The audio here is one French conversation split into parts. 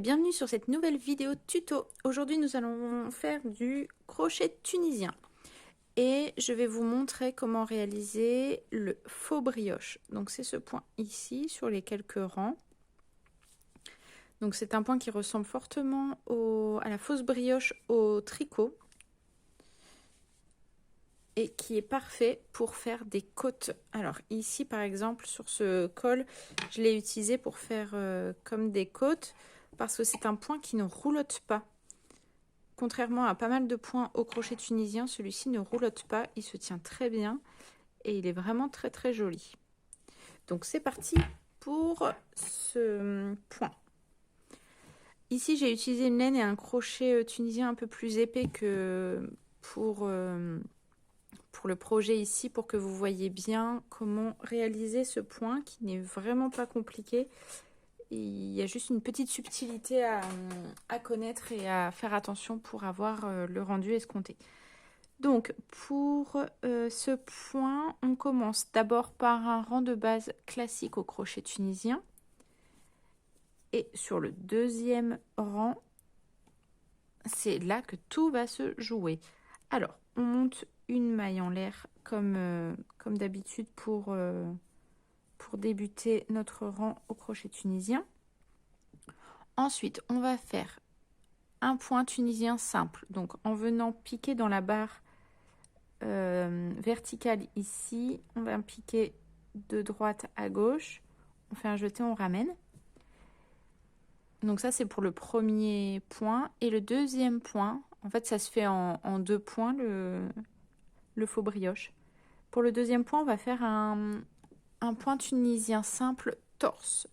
bienvenue sur cette nouvelle vidéo tuto. Aujourd'hui nous allons faire du crochet tunisien et je vais vous montrer comment réaliser le faux brioche. Donc c'est ce point ici sur les quelques rangs. Donc c'est un point qui ressemble fortement à la fausse brioche au tricot et qui est parfait pour faire des côtes. Alors ici par exemple sur ce col, je l'ai utilisé pour faire comme des côtes parce que c'est un point qui ne roulotte pas. Contrairement à pas mal de points au crochet tunisien, celui-ci ne roulotte pas, il se tient très bien et il est vraiment très très joli. Donc c'est parti pour ce point. Ici j'ai utilisé une laine et un crochet tunisien un peu plus épais que pour le projet ici, pour que vous voyez bien comment réaliser ce point qui n'est vraiment pas compliqué. Il y a juste une petite subtilité à connaître et à faire attention pour avoir le rendu escompté. Donc pour ce point, on commence d'abord par un rang de base classique au crochet tunisien. Et sur le deuxième rang, c'est là que tout va se jouer. Alors, on monte une maille en l'air comme d'habitude pour débuter notre rang au crochet tunisien. Ensuite, on va faire un point tunisien simple. Donc, en venant piquer dans la barre verticale ici, on va piquer de droite à gauche. On fait un jeté, on ramène. Donc ça, c'est pour le premier point. Et le deuxième point, en fait, ça se fait en deux points, le faux brioche. Pour le deuxième point, on va faire un point tunisien simple torse.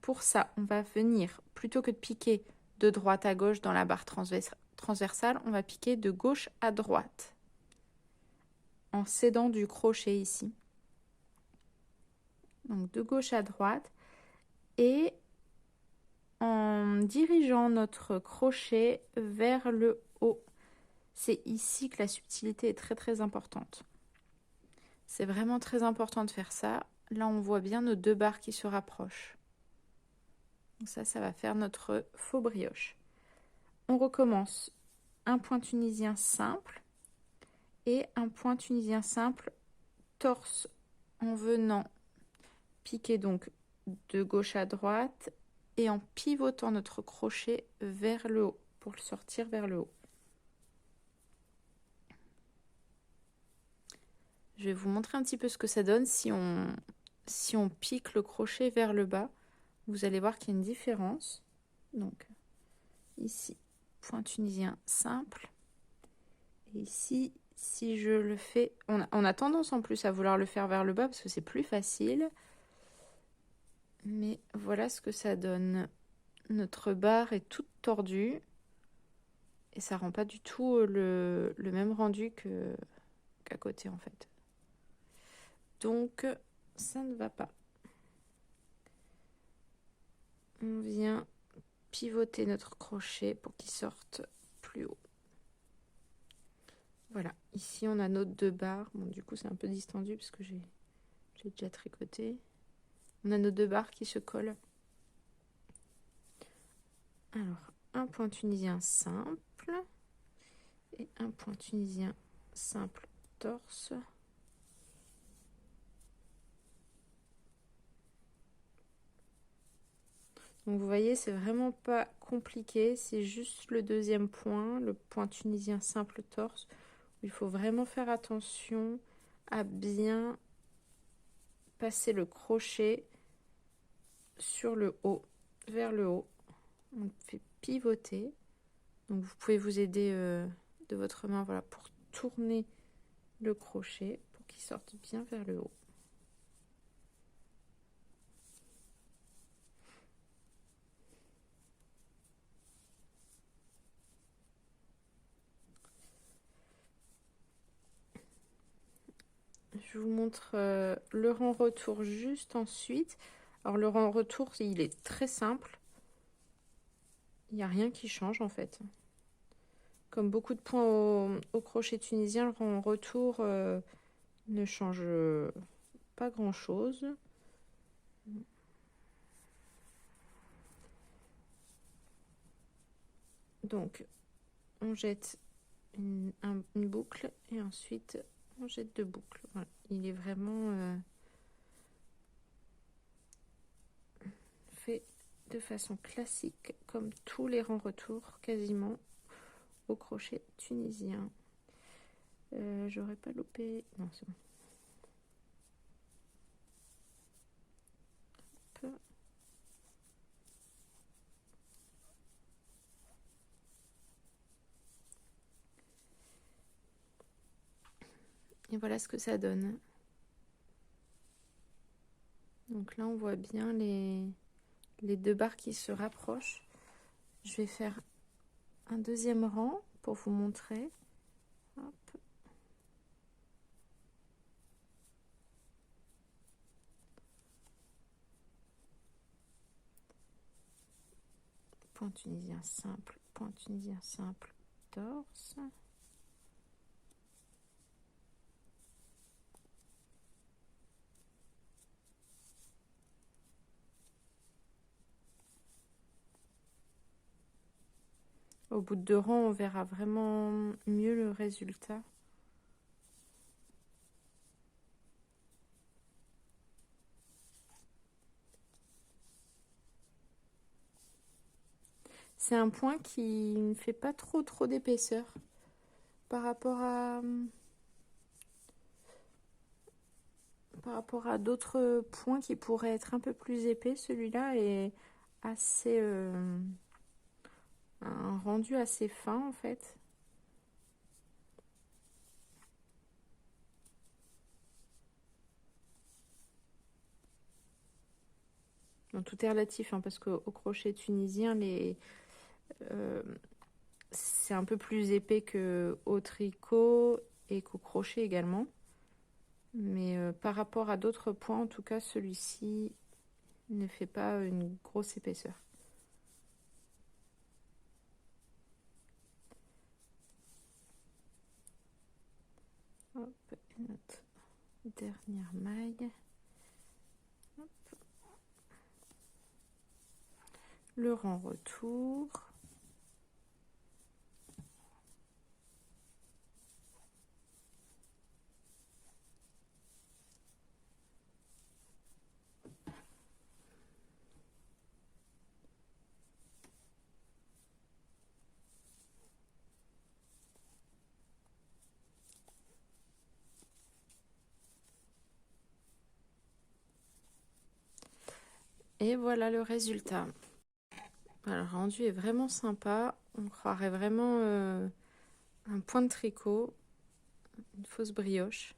Pour ça, on va venir, plutôt que de piquer de droite à gauche dans la barre transversale, on va piquer de gauche à droite en s'aidant du crochet ici. Donc de gauche à droite et en dirigeant notre crochet vers le haut. C'est ici que la subtilité est très très importante. C'est vraiment très important de faire ça. Là, on voit bien nos deux barres qui se rapprochent. Donc ça va faire notre faux brioche. On recommence un point tunisien simple et un point tunisien simple torse en venant piquer donc de gauche à droite et en pivotant notre crochet vers le haut pour le sortir vers le haut. Je vais vous montrer un petit peu ce que ça donne si on pique le crochet vers le bas. Vous allez voir qu'il y a une différence. Donc ici, point tunisien simple. Et ici, si je le fais, on a tendance en plus à vouloir le faire vers le bas parce que c'est plus facile. Mais voilà ce que ça donne. Notre barre est toute tordue et ça rend pas du tout le même rendu qu'à côté en fait. Donc ça ne va pas. On vient pivoter notre crochet pour qu'il sorte plus haut. Voilà, ici on a nos deux barres. Bon, du coup c'est un peu distendu parce que j'ai déjà tricoté. On a nos deux barres qui se collent. Alors, un point tunisien simple et un point tunisien simple torse. Donc vous voyez, c'est vraiment pas compliqué, c'est juste le deuxième point, le point tunisien simple torse, où il faut vraiment faire attention à bien passer le crochet sur le haut, vers le haut. On fait pivoter. Donc vous pouvez vous aider de votre main, voilà, pour tourner le crochet pour qu'il sorte bien vers le haut. Je vous montre le rang retour juste ensuite. Alors le rang retour, il est très simple. Il n'y a rien qui change en fait. Comme beaucoup de points au crochet tunisien, le rang retour ne change pas grand chose. Donc, on jette une boucle et ensuite on jette 2 boucles. Voilà. Il est vraiment fait de façon classique, comme tous les rangs retours, quasiment, au crochet tunisien. J'aurais pas loupé... Non, c'est bon. Hop. Et voilà ce que ça donne. Donc là, on voit bien les 2 barres qui se rapprochent. Je vais faire un deuxième rang pour vous montrer. Hop. Point tunisien simple, torse. Au bout de 2 rangs, on verra vraiment mieux le résultat. C'est un point qui ne fait pas trop d'épaisseur par rapport à d'autres points qui pourraient être un peu plus épais. Celui-là est assez un rendu assez fin en fait. Donc, tout est relatif hein, parce qu'au crochet tunisien, c'est un peu plus épais qu'au tricot et qu'au crochet également. Mais par rapport à d'autres points, en tout cas, celui-ci ne fait pas une grosse épaisseur. Hop, et notre dernière maille. Hop. Le rang retour. Et voilà le résultat. Alors, le rendu est vraiment sympa. On croirait vraiment un point de tricot, une fausse brioche.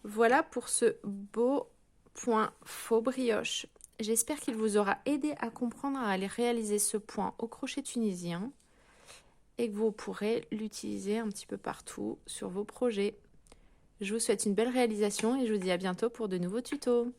Voilà pour ce beau point faux brioche. J'espère qu'il vous aura aidé à comprendre à aller réaliser ce point au crochet tunisien et que vous pourrez l'utiliser un petit peu partout sur vos projets. Je vous souhaite une belle réalisation et je vous dis à bientôt pour de nouveaux tutos.